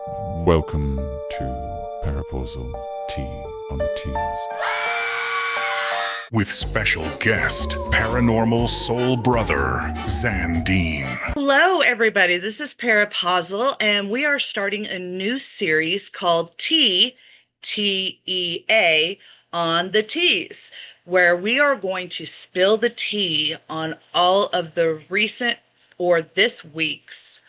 Welcome to Parapausal-Tea on the Tees. With special guest, paranormal soul brother, Xandean. Hello, everybody. This is Parapausal, and we are starting a new series called Tea, T-E-A, on the Tees, where we are going to spill the tea on all of the recent or this week's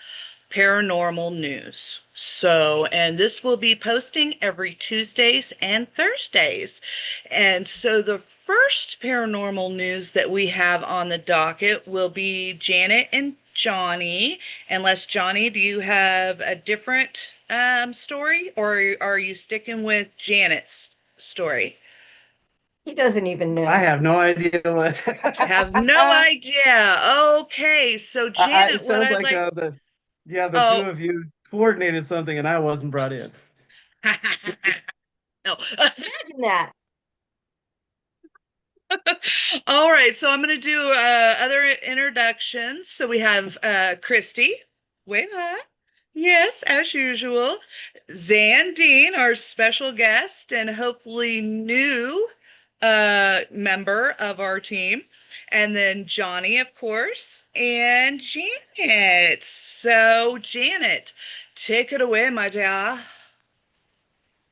paranormal news. And this will be posting every Tuesdays and Thursdays. And so the first paranormal news that we have on the docket will be Janet and Johnny. Unless, Johnny, do you have a different story, or are you sticking with Janet's story? He doesn't even know. I have no idea what. I have no idea. Okay, so Janet, It sounds like the Oh. two of you coordinated something and I wasn't brought in. No. Imagine that. All right, so I'm going to do other introductions. So we have Christy. Wave hi. Yes, as usual. Xandean, our special guest and hopefully new member of our team. And then Johnny, of course, and Janet. So, Janet, take it away, my dear.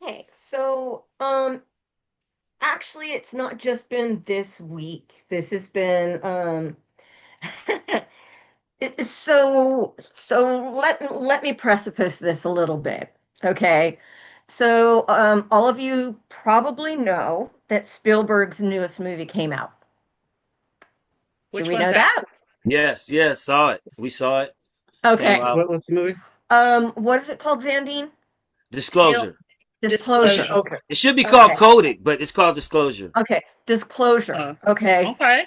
Okay, so actually it's not just been this week. This has been let me precipice this a little bit. Okay. So all of you probably know that Spielberg's newest movie came out. Which Do we one's know that? Yes, saw it. We saw it. Okay. What's the movie? What is it called, Xandean? Disclosure. Disclosure. Okay. It should be called Okay. Coded, but it's called Disclosure. Okay, disclosure. Okay. Okay.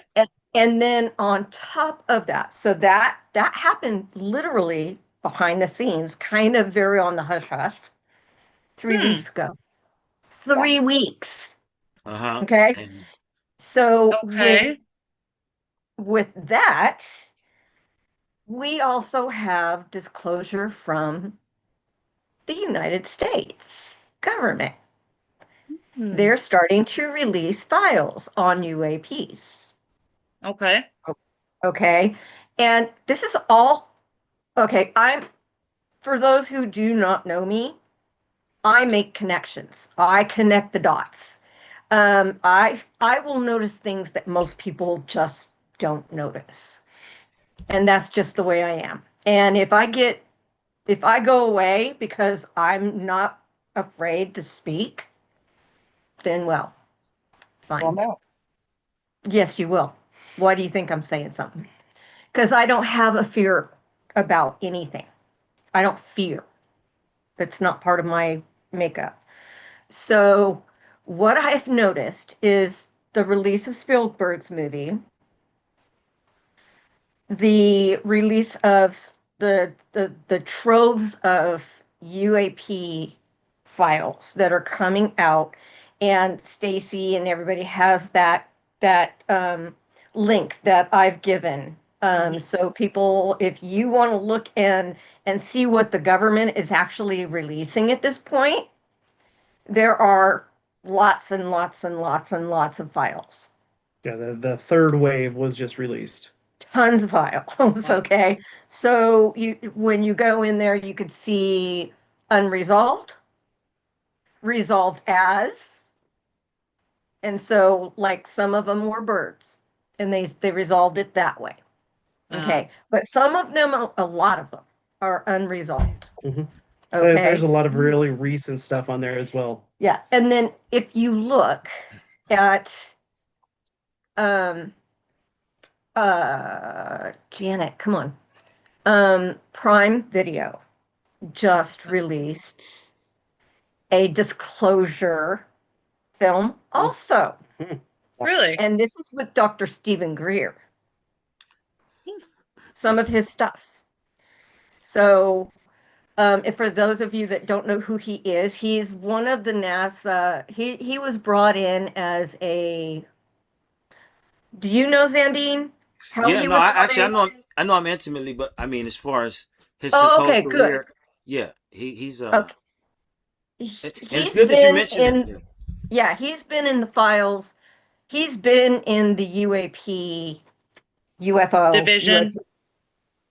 And then on top of that, so that happened literally behind the scenes, kind of very on the hush hush, 3 weeks ago. 3 weeks. Uh-huh. Okay. So Okay. with that, we also have disclosure from the United States government. They're starting to release files on UAPs. Okay. Okay. And this is all okay. For those who do not know me, I make connections. I connect the dots. I will notice things that most people just don't notice. And that's just the way I am. And if I go away because I'm not afraid to speak, then well, fine. Well, no. Yes, you will. Why do you think I'm saying something? Because I don't have a fear about anything. I don't fear. That's not part of my makeup. So what I've noticed is the release of Spielberg's movie, the release of the troves of UAP files that are coming out, and Staci and everybody has that link that I've given. So people, if you want to look and see what the government is actually releasing at this point, there are lots and lots and lots and lots of files. Yeah, the third wave was just released. Tons of files. Okay. So when you go in there, you could see unresolved, resolved as, and so like some of them were birds, and they resolved it that way. Okay, but some of them, a lot of them, are unresolved. Mm-hmm. Okay, There's a lot of really recent stuff on there as well. yeah, and then if you look at Janet, come on, Prime Video just released a disclosure film also. Really? And this is with Dr. Stephen Greer. Some of his stuff. So, if for those of you that don't know who he is, he's one of the NASA. He was brought in as a. Do you know Xandean? I know him intimately, but I mean, as far as his Oh, whole okay, career, good. yeah, He's Okay. and it's He's good that you been mentioned it. in, yeah, he's been in the files. He's been in the UAP, UFO, Division.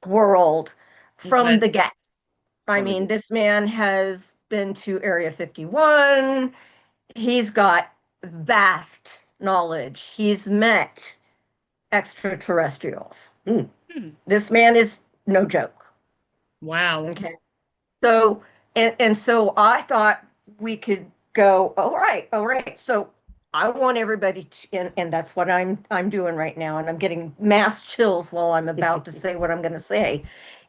world from Okay. the get. I From the mean, get. this man has been to Area 51. He's got vast knowledge. He's met extraterrestrials. Hmm. This man is no joke. Wow. Okay. So, and so I thought we could go, all right, all right. So I want everybody to, and that's what I'm doing right now, and I'm getting mass chills while I'm about to say what I'm going to say.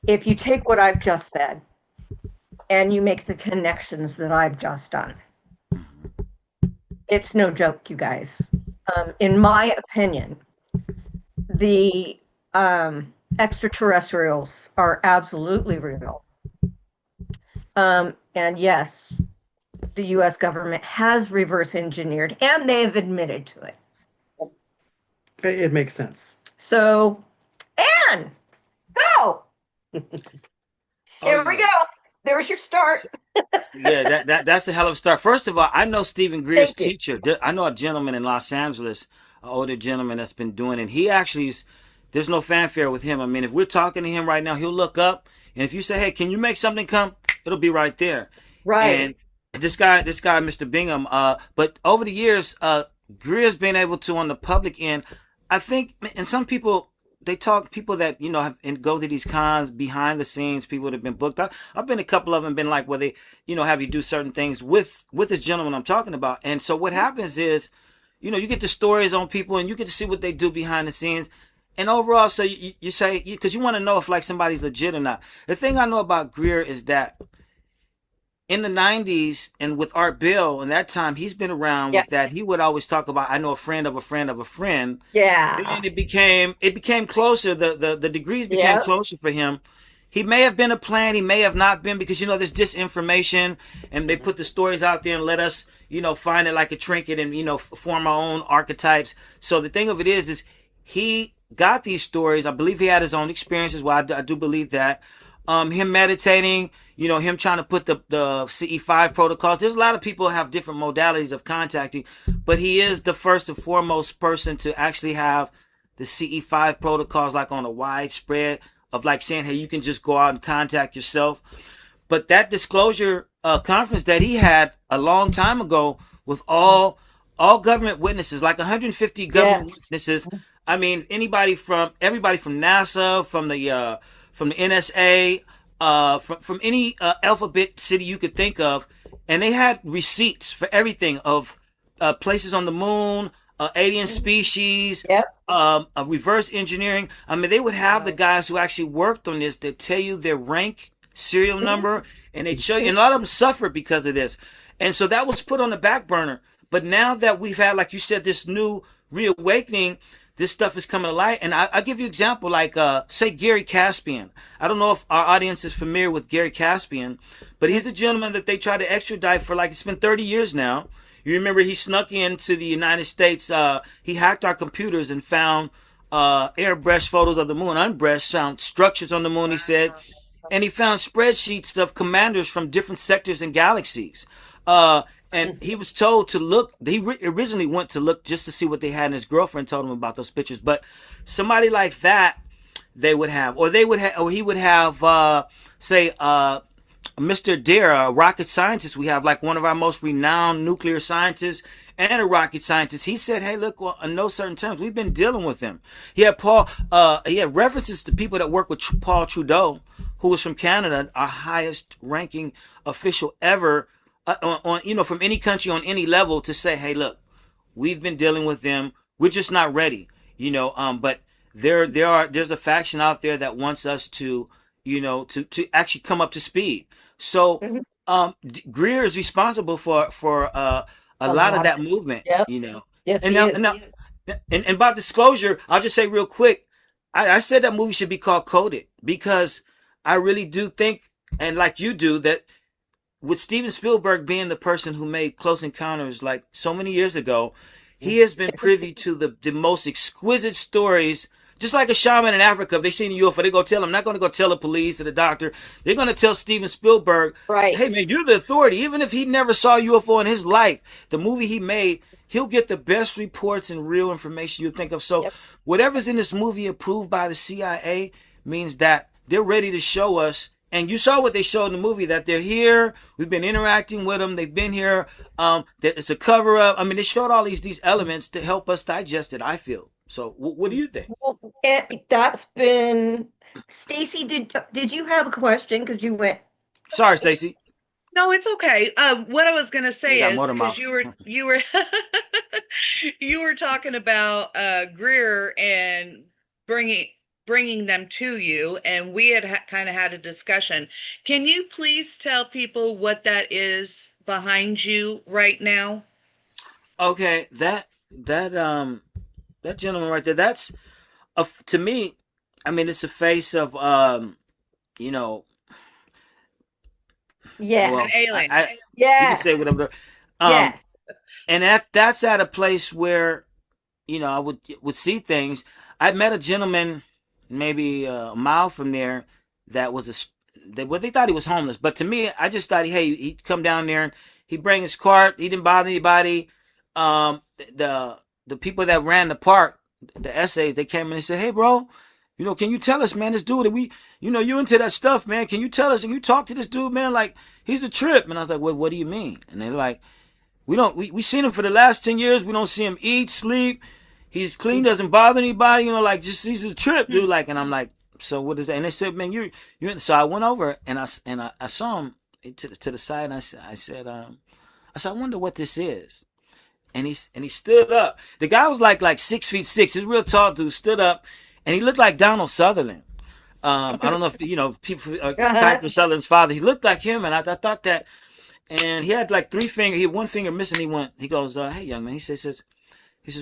If you take what I've just said and you make the connections that I've just done, it's no joke, you guys. In my opinion, the extraterrestrials are absolutely real. And yes, the US government has reverse engineered and they've admitted to it. It makes sense. So, Anne, go. Here we yeah. go. There's your start. Yeah, that's a hell of a start. First of all, I know Stephen Greer's Thank you. teacher. I know a gentleman in Los Angeles, an older gentleman that's been doing it. And he actually is, there's no fanfare with him. I mean, if we're talking to him right now, he'll look up, and if you say, "Hey, can you make something come?" It'll be right there. Right. And this guy, Mr. Bingham. But over the years, Greer's been able to, on the public end, I think, and some people, they talk, people that have and go to these cons behind the scenes, people that have been booked. I've been a couple of them, been like where they have you do certain things with this gentleman I'm talking about. And so what happens is, you get the stories on people and you get to see what they do behind the scenes. And overall, so you say, because you want to know if like somebody's legit or not. The thing I know about Greer is that in the 90s and with Art Bell and that time, he's been around Yeah. with that. He would always talk about, I know a friend of a friend of a friend. Yeah. And it became closer. The degrees became Yeah. closer for him. He may have been a plan, he may have not been, because there's disinformation and they put the stories out there and let us, find it like a trinket and form our own archetypes. So the thing of it is he got these stories. I believe he had his own experiences. Well, I do believe that. Him meditating, him trying to put the CE5 protocols. There's a lot of people who have different modalities of contacting, but he is the first and foremost person to actually have the CE5 protocols like on a widespread of like saying, hey, you can just go out and contact yourself. But that disclosure conference that he had a long time ago with all government witnesses, like 150 government Yes. witnesses. I mean, everybody from NASA, from the NSA, from any alphabet city you could think of, and they had receipts for everything of places on the moon, alien species, Yep. reverse engineering. I mean, they would have the guys who actually worked on this that tell you their rank, serial number, and they'd show you. And a lot of them suffered because of this, and so that was put on the back burner. But now that we've had, like you said, this new reawakening, this stuff is coming to light. And I'll give you an example, like, say, Gary Caspian. I don't know if our audience is familiar with Gary Caspian, but he's a gentleman that they tried to extradite for, like, it's been 30 years now. You remember he snuck into the United States. He hacked our computers and found airbrushed photos of the moon, unbrushed, found structures on the moon, he said. And he found spreadsheets of commanders from different sectors and galaxies. And he was told to look. He originally went to look just to see what they had, and his girlfriend told him about those pictures. But somebody like that, they would have, or he would have, say, Mr. Dara, a rocket scientist. We have like one of our most renowned nuclear scientists and a rocket scientist. He said, "Hey, look, on no certain terms, we've been dealing with him." He had he had references to people that work with Paul Trudeau, who was from Canada, our highest ranking official ever. On from any country on any level, to say, hey, look, we've been dealing with them. We're just not ready, but there's a faction out there that wants us to actually come up to speed. So Greer is responsible for a lot of that movement. Yep. Yes, And he now, is. and now and about disclosure, I'll just say real quick, I said that movie should be called Coded, because I really do think, and like you do, that with Steven Spielberg being the person who made Close Encounters like so many years ago, he has been privy to the most exquisite stories Just like a shaman in Africa, if they seen a UFO, they go tell them. Not going to go tell the police or the doctor. They're going to tell Steven Spielberg, Right. hey, man, you're the authority. Even if he never saw a UFO in his life, the movie he made, he'll get the best reports and real information you think of. So Yep. whatever's in this movie approved by the CIA means that they're ready to show us. And you saw what they showed in the movie, that they're here. We've been interacting with them. They've been here. That it's a cover up. I mean, they showed all these elements to help us digest it, I feel. So what do you think? Well, that's been Stacy. Did you have a question? Because you went. Sorry, Stacy. No, it's okay. What I was gonna say got is motor because mouth. you were you were talking about Greer and bringing them to you, and we had kind of had a discussion. Can you please tell people what that is behind you right now? Okay, that gentleman right there, that's to me, I mean, it's a face of you know, Yes. well, An alien. you can Yes. say whatever. Um, Yes. and that's at a place where, I would see things. I met a gentleman maybe a mile from there that was they thought he was homeless, but to me, I just thought, hey, he'd come down there and he'd bring his cart. He didn't bother anybody. The people that ran the park, the essays, they came in and said, hey, bro, can you tell us, man, this dude, you into that stuff, man? Can you tell us? And you talk to this dude, man, like he's a trip. And I was like, what do you mean? And they're like, we seen him for the last 10 years. We don't see him eat, sleep. He's clean, doesn't bother anybody, like just he's a trip, dude. Like, and I'm like, so what is that? And they said, man, you. So I went over and I saw him to the side, and I said, I wonder what this is. And he stood up. The guy was like 6'6". He's a real tall dude. Stood up, and he looked like Donald Sutherland. I don't know if people Kiefer Sutherland's father. He looked like him, and I thought that. And he had like 3 fingers. He had 1 finger missing. He goes, hey, young man. He says,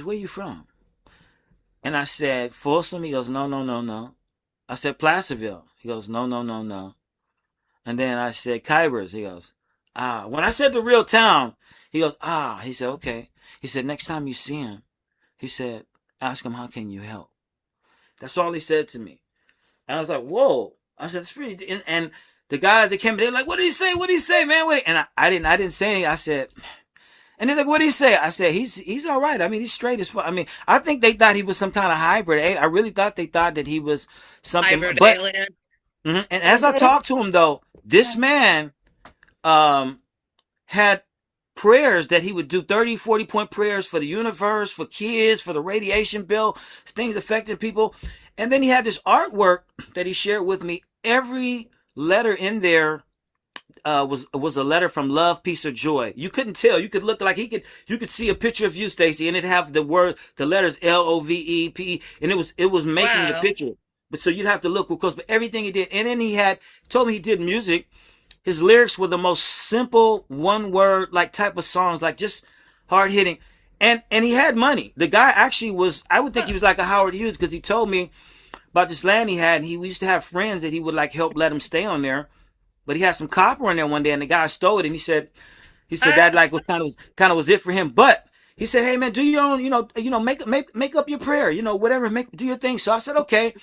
where you from? And I said, Folsom. He goes, no, no, no, no. I said, Placerville. He goes, no, no, no, no. And then I said, Kybers. He goes, ah. When I said the real town, he goes, ah. He said, okay. He said, next time you see him, he said, ask him, how can you help? That's all he said to me. And I was like, whoa. I said, it's pretty. And the guys that came, they're like, what did he say? What did he say, man? And I didn't say anything. I said, and they're like, what did he say? I said, he's all right. I mean, he's straight as fuck. I mean, I think they thought he was some kind of hybrid. I really thought they thought that he was something. Hybrid But, alien. and as I talked to him, though, this man had prayers that he would do, 30, 40-point prayers for the universe, for kids, for the radiation bill, things affecting people. And then he had this artwork that he shared with me. Every letter in there was a letter from love, peace, or joy. You couldn't tell. You could look like you could see a picture of you, Stacy, and it'd have the letters LOVEPE, and it was making the picture. But so you'd have to look, of course, but everything he did. And then he told me he did music. His lyrics were the most simple, one word, like type of songs, like just hard hitting. And he had money. The guy actually I would think he was like a Howard Hughes, because he told me about this land he had, and we used to have friends that he would like help let him stay on there. But he had some copper in there one day, and the guy stole it, and he said that like was kind of was it for him. But he said, hey man, do your own, make up your prayer, whatever, do your thing. So I said, okay.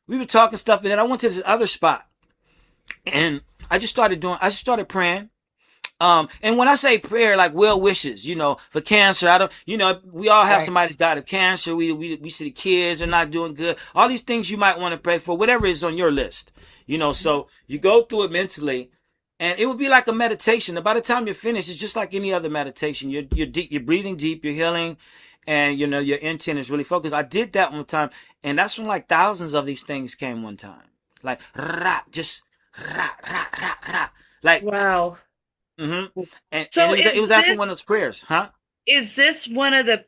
We were talking stuff, and then I went to this other spot, and I just started praying. And when I say prayer, like well wishes, for cancer, we all have somebody that died of cancer. We see the kids are not doing good. All these things you might want to pray for, whatever is on your list, so you go through it mentally, and it would be like a meditation. And by the time you're finished, it's just like any other meditation. You're deep, you're breathing deep, you're healing, and your intent is really focused. I did that one time, and that's when like thousands of these things came one time. Like just like Wow. Mm-hmm. And So it was after one of those prayers, huh? Is this one of the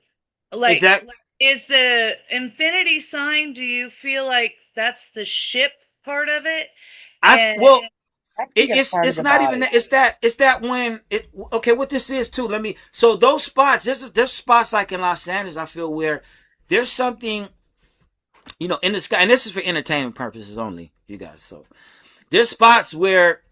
Exactly. Is the infinity sign? Do you feel like that's the ship part of it? Well, I think it's not even that. It's that when okay, what this is too. So those spots, there's spots like in Los Angeles, I feel, where there's something, in the sky, and this is for entertainment purposes only, you guys. So there's spots where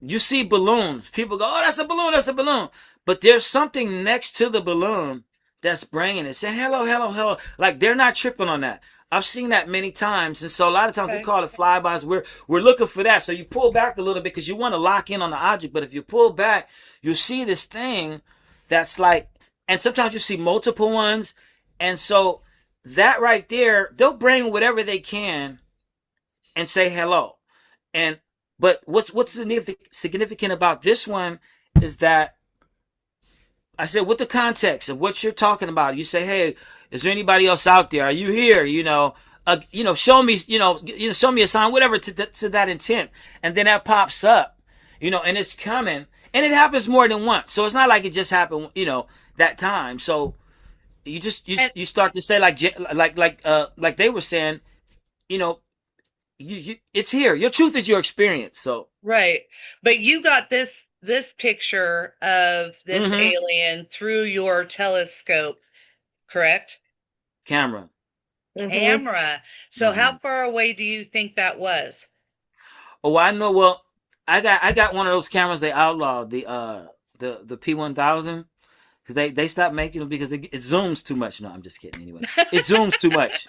you see balloons. People go, oh, that's a balloon, that's a balloon. But there's something next to the balloon that's bringing it, saying hello, hello, hello. Like they're not tripping on that. I've seen that many times, and so a lot of times we Okay. call it flybys. We're looking for that. So you pull back a little bit because you want to lock in on the object. But if you pull back, you'll see this thing that's like, and sometimes you see multiple ones, and so that right there, they'll bring whatever they can and say hello. And but what's significant about this one is that I said, with the context of what you're talking about, you say, hey, is there anybody else out there? Are you here? Show me, show me a sign, whatever, to that intent. And then that pops up, and it's coming, and it happens more than once. So it's not like it just happened, that time. So you start to say like they were saying, it's here. Your truth is your experience. So Right. But you got this picture of this Mhm. alien through your telescope, correct? Camera. Mhm. Camera. So how far away do you think that was? Oh, I know. Well, I got one of those cameras they outlawed, the P1000, because they stopped making them because it zooms too much. No, I'm just kidding. Anyway, it zooms too much.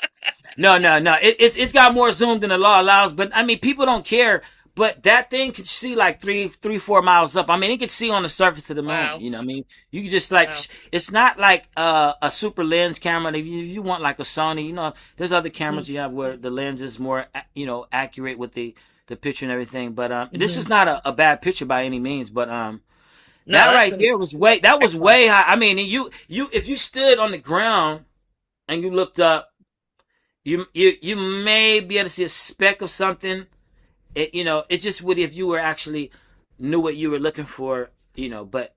No. It's got more zoom than the law allows. But I mean, people don't care. But that thing can see like 4 miles up. I mean, it can see on the surface of the moon. Wow. I mean, you can just like, Wow. it's not like a super lens camera. If you want like a Sony, there's other cameras you have where the lens is more, accurate with the picture and everything. But this is not a bad picture by any means. But No, that that's right there was way high. I mean, if you stood on the ground and you looked up, you may be able to see a speck of something. It just would if you were actually knew what you were looking for, but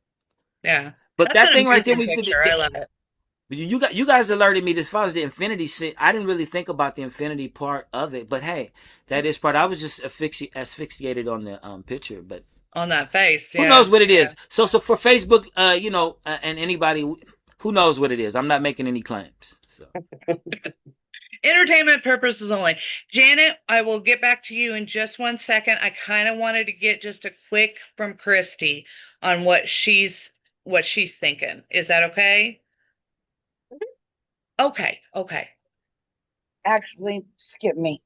yeah. but That's that an thing right there, amazing we said picture. I love it. you guys alerted me as far as the infinity. I didn't really think about the infinity part of it, but hey, that is part. I was just asphyxiated on the picture, but On that face. who Yeah. knows what it is? So for Facebook, and anybody, who knows what it is? I'm not making any claims. So. Entertainment purposes only. Janet, I will get back to you in just 1 second. I kind of wanted to get just a quick from Christy on what she's thinking. Is that okay? Okay. Actually, skip me.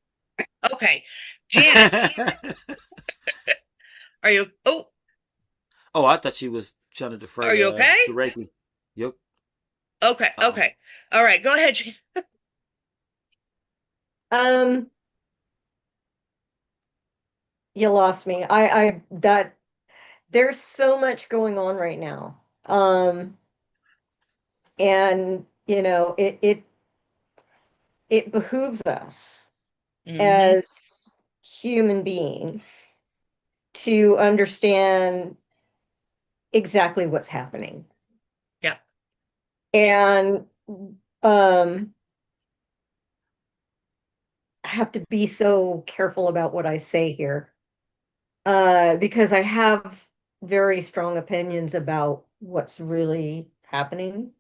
Okay. Janet, are you Oh, I thought she was trying to defer are you okay? to Reiki. Yep. Okay. Uh-oh. All right, go ahead, Janet. You lost me. There's so much going on right now. And it behooves us Mhm. as human beings to understand exactly what's happening. Yeah. And I have to be so careful about what I say here, because I have very strong opinions about what's really happening.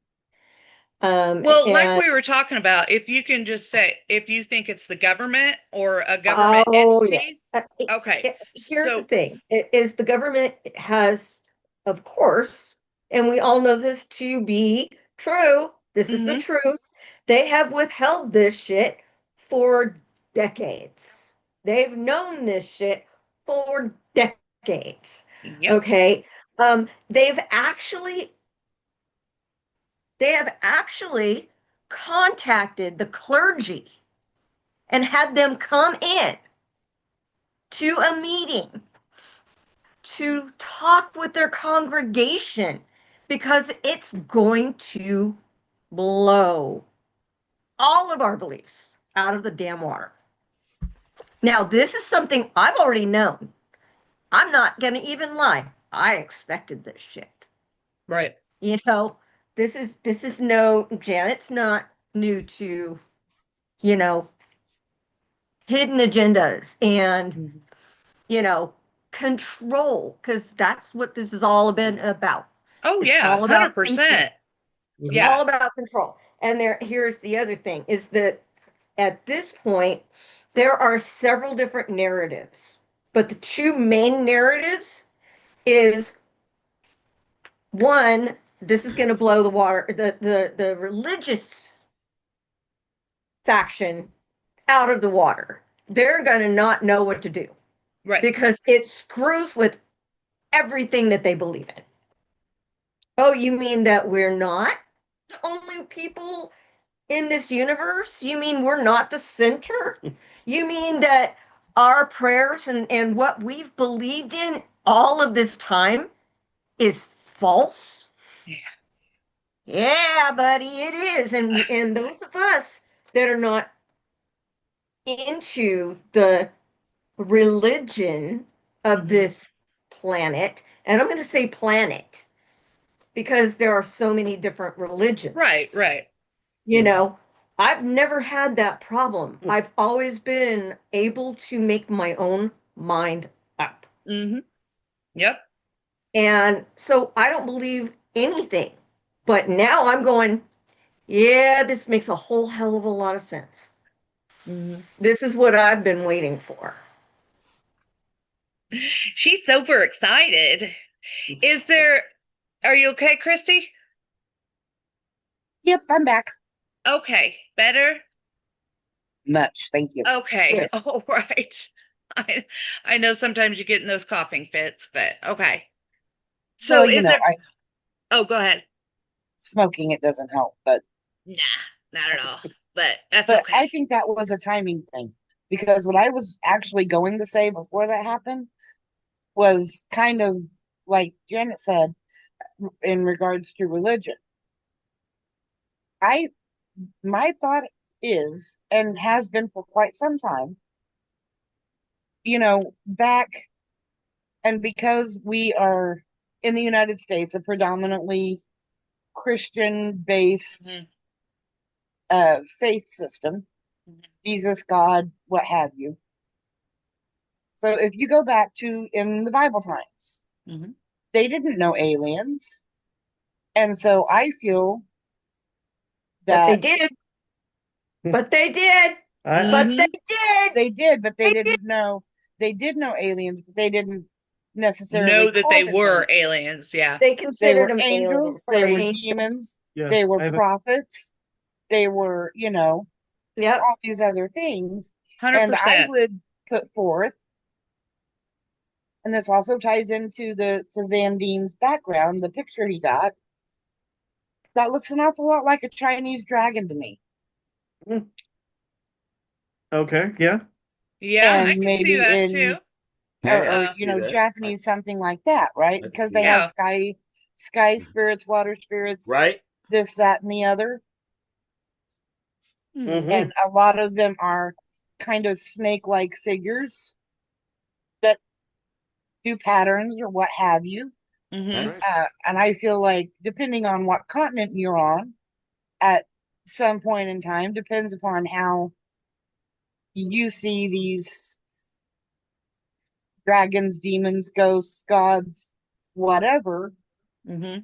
Well, like And we were talking about, if you can just say if you think it's the government or a government oh yeah. entity. Okay. Here's the So, thing. It is the government has, of course, and we all know this to be true. This is the mhm. truth. They have withheld this shit for decades. They've known this shit for decades. Yep. Okay. They've actually contacted the clergy and had them come in to a meeting to talk with their congregation because it's going to blow all of our beliefs out of the damn water. Now, this is something I've already known. I'm not going to even lie. I expected this shit. Right. This is Janet's not new to, hidden agendas and, control, because that's what this has all been about. Oh It's yeah, all about control. 100%. It's Yeah. all about control. And here's the other thing is that at this point, there are several different narratives, but the two main narratives is one, this is going to blow the water. The religious faction out of the water. They're going to not know what to do Right. because it screws with everything that they believe in. Oh, you mean that we're not the only people in this universe? You mean we're not the center? You mean that our prayers and what we've believed in all of this time is false? Yeah. Yeah, buddy, it is. And those of us that are not into the religion of this planet, and I'm going to say planet because there are so many different religions. Right, right. You know, I've never had that problem. I've always been able to make my own mind up. Mm-hmm. Yep. And so I don't believe anything. But now I'm going, yeah, this makes a whole hell of a lot of sense. Mm-hmm. This is what I've been waiting for. She's super excited. Are you okay, Christy? Yep, I'm back. Okay, better? Much, thank you. Okay, Good. all right. I know sometimes you get in those coughing fits, but okay. So Well, is it? Oh, go ahead. smoking it doesn't help, but Nah, not at all. But that's but okay. I think that was a timing thing because what I was actually going to say before that happened was kind of like Janet said in regards to religion. My thought is and has been for quite some time, back and because we are in the United States, a predominantly Christian based Mhm. faith system, Mhm. Jesus, God, what have you. So if you go back to in the Bible times, Mhm. they didn't know aliens. And so I feel But they that did. But they did. But Mhm. they did. they did, but They did. they did know aliens, but they didn't necessarily Know that call they them were aliens. aliens, yeah. They They considered were them angels, aliens. they They're were angels. demons, Yeah, they were I have prophets, they were, Yep. all these other things. And I 100%. would put forth, and this also ties into to Xandean's background, the picture he got. That looks an awful lot like a Chinese dragon to me. okay. Yeah. Yeah, I And can see maybe that too. Yeah, I or can see that. Japanese, something like that, right? I can Because see they that. have sky spirits, water spirits, Right? this, that, and the other. Mhm. And a lot of them are kind of snake-like figures that do patterns or what have you. Mm-hmm. Right. And I feel like depending on what continent you're on at some point in time, depends upon how you see these dragons, demons, ghosts, gods, whatever, Mm-hmm.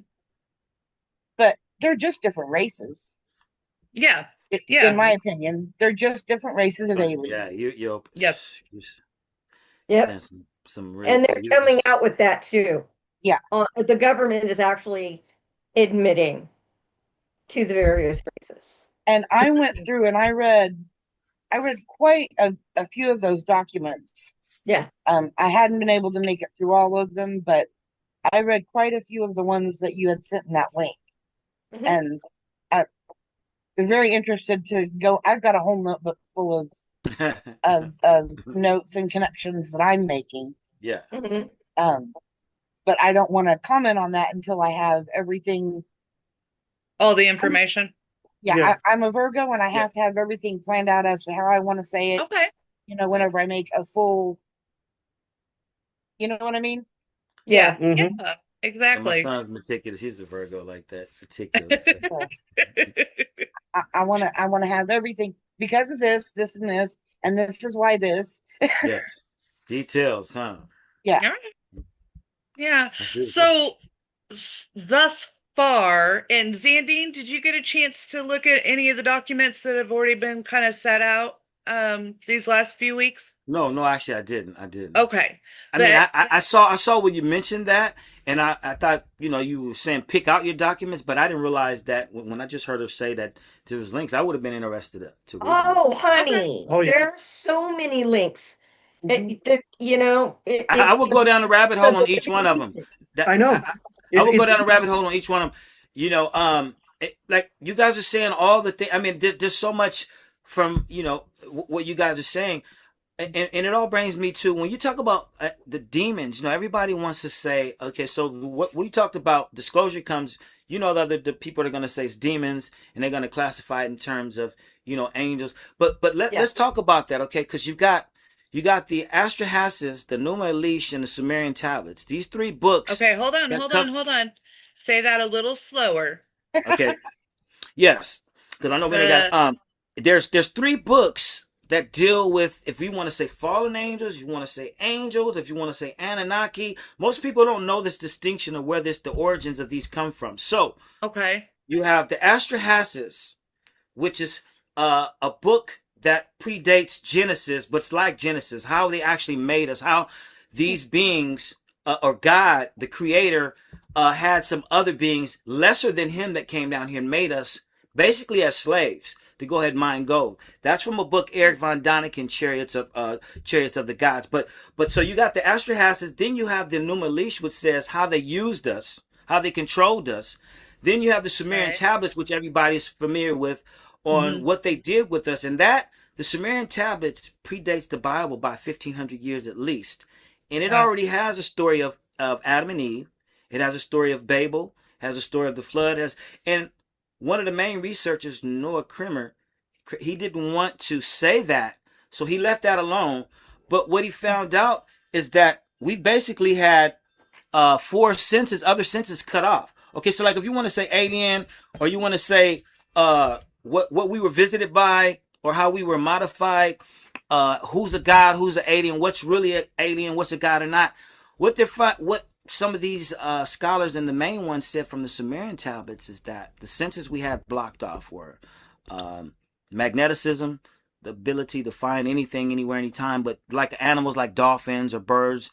but they're just different races. Yeah. In Yeah. my opinion, they're just different races of Yeah, aliens. you're Yep. Yep. saying some really And they're you coming just- out with that too. Yeah. The government is actually admitting to the various races. And I went through and I read quite a few of those documents. Yeah. I hadn't been able to make it through all of them, but I read quite a few of the ones that you had sent in that link. Mhm. And I was very interested to go. I've got a whole notebook full of notes and connections that I'm making. yeah. Mhm. But I don't want to comment on that until I have everything. All the information. Yeah, Yeah. I'm a Virgo and I Yeah. have to have everything planned out as to how I want to say it. Okay. Whenever I make a full, you know what I mean? Yeah. Mhm. Yeah. And my Exactly. son's meticulous. He's a Virgo like that. Meticulous. I want to have everything because of this, and this is why this. Yes. Details, huh? Yeah. All right. Yeah. That's beautiful. So thus far, and Xandean, did you get a chance to look at any of the documents that have already been kind of set out? these last few weeks? No, actually, I didn't. Okay. I mean, But I saw when you mentioned that, and I thought, you were saying pick out your documents, but I didn't realize that when I just heard her say that there was links, I would have been interested to read them. Oh, honey, Oh, yeah. there are so many links. Mhm. I would go down the rabbit hole on each one of them. I know. I would go It's- down a rabbit hole on each one of them. Like you guys are saying all the things. I mean, there's so much from what you guys are saying, and it all brings me to when you talk about the demons. Everybody wants to say, okay, so what we talked about, disclosure comes. The people are going to say it's demons, and they're going to classify it in terms of angels. But let's talk about that, okay? Because you got the Astrahasis, the Numa Elish, and the Sumerian tablets. These three books. okay, hold on. Say that a little slower. Okay. Yes, because I know when they got there's three books that deal with, if you want to say fallen angels, you want to say angels, if you want to say Anunnaki. Most people don't know this distinction of where the origins of these come from. So Okay. you have the Astrahasis, which is a book that predates Genesis, but it's like Genesis, how they actually made us, how these beings or God, the creator, had some other beings lesser than him that came down here and made us basically as slaves to go ahead and mine gold. That's from a book, Eric von Daniken, Chariots of the Gods. But so you got the Astrahasis, then you have the Numa Elish, which says how they used us, how they controlled us. Then you have the Sumerian Right. tablets, which everybody's familiar with, on what they did with us. And that the Sumerian tablets predates the Bible by 1,500 years at least. And it already has a story of Adam and Eve. It has a story of Babel, has a story of the flood, and one of the main researchers, Noah Kremer, he didn't want to say that, so he left that alone. But what he found out is that we basically had four senses, other senses cut off. Okay, so like if you want to say alien, or you want to say what we were visited by, or how we were modified, who's a god, who's an alien, what's really an alien, what's a god or not. What some of these scholars and the main ones said from the Sumerian tablets is that the senses we had blocked off were magneticism, the ability to find anything, anywhere, anytime, but like animals like dolphins or birds,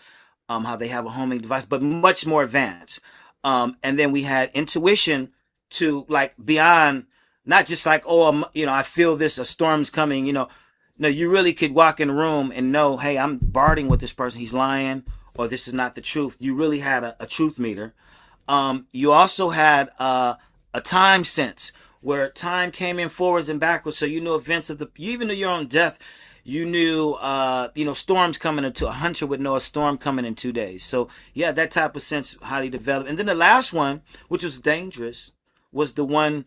how they have a homing device, but much more advanced. And then we had intuition to like beyond, not just like, I feel this, a storm's coming, No, you really could walk in a room and know, hey, I'm barding with this person, he's lying, or this is not the truth. You really had a truth meter. You also had a time sense where time came in forwards and backwards, so you knew events you even knew your own death. You knew, storms coming into a hunter would know a storm coming in 2 days. So yeah, that type of sense highly developed. And then the last one, which was dangerous, was the one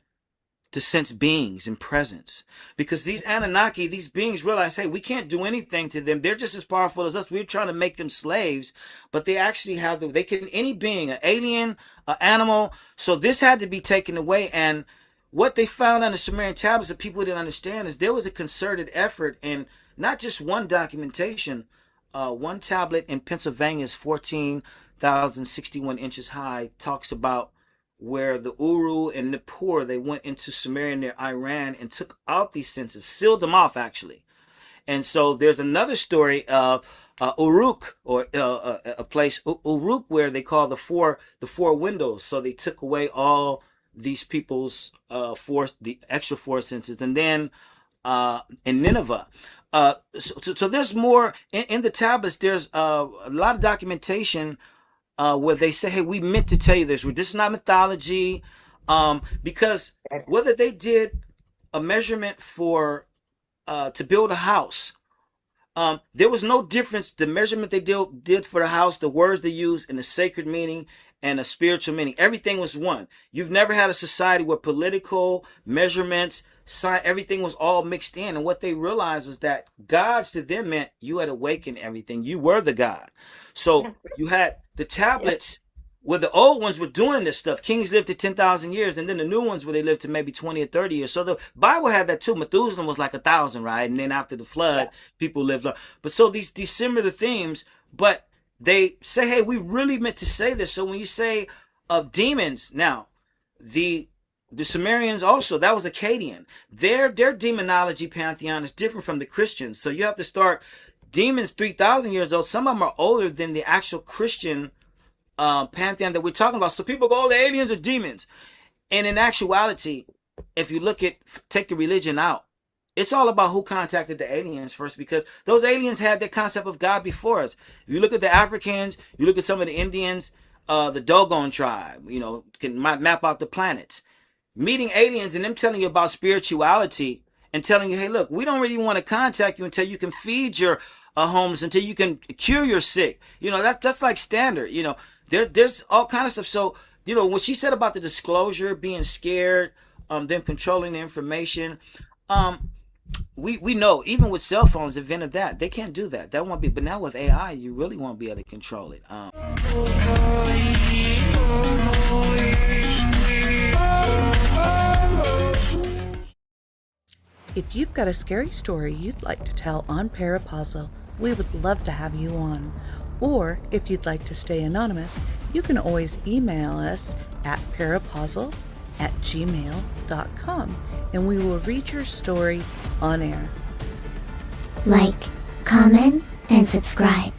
to sense beings and presence, because these Anunnaki, these beings realize, hey, we can't do anything to them. They're just as powerful as us. We're trying to make them slaves, but they actually have any being, an alien, an animal. So this had to be taken away. And what they found on the Sumerian tablets that people didn't understand is there was a concerted effort, and not just one documentation. One tablet in Pennsylvania is 14,061 inches high, talks about where the Uru and Nippur, they went into Sumeria near Iran and took out these senses, sealed them off actually. And so there's another story of Uruk, or a place Uruk, where they call the four windows. So they took away all these people's the extra four senses. And then in Nineveh. So there's more in the tablets. There's a lot of documentation where they say, hey, we meant to tell you this. This is not mythology. Because whether they did a measurement for to build a house, there was no difference. The measurement they did for the house, the words they used, and the sacred meaning and the spiritual meaning, everything was one. You've never had a society where political measurements, everything was all mixed in. And what they realized was that gods to them meant you had awakened everything. You were the god. So you had the tablets where the old ones were doing this stuff. Kings lived to 10,000 years, and then the new ones where they lived to maybe 20 or 30 years. So the Bible had that too. Methuselah was like 1,000, right? And then after the flood, people lived long. But so these similar themes, but they say, hey, we really meant to say this. So when you say of demons, now the The Sumerians also, that was Akkadian. Their demonology pantheon is different from the Christians. So you have to start, demons 3,000 years old. Some of them are older than the actual Christian pantheon that we're talking about. So people go, oh, the aliens are demons. And in actuality, if you look at, take the religion out, it's all about who contacted the aliens first, because those aliens had the concept of God before us. If you look at the Africans, you look at some of the Indians, the Dogon tribe, you know, can map out the planets. Meeting aliens and them telling you about spirituality and telling you, hey, look, we don't really want to contact you until you can feed your homes, until you can cure your sick. You know, that's like standard. You know, there's all kind of stuff. So, you know, what she said about the disclosure, being scared, them controlling the information, we know even with cell phones, invented that they can't do that. That won't be. But now with AI, you really won't be able to control it. If you've got a scary story you'd like to tell on Parapausal, we would love to have you on. Or if you'd like to stay anonymous, you can always email us at parapausal@gmail.com and we will read your story on air. Like, comment, and subscribe.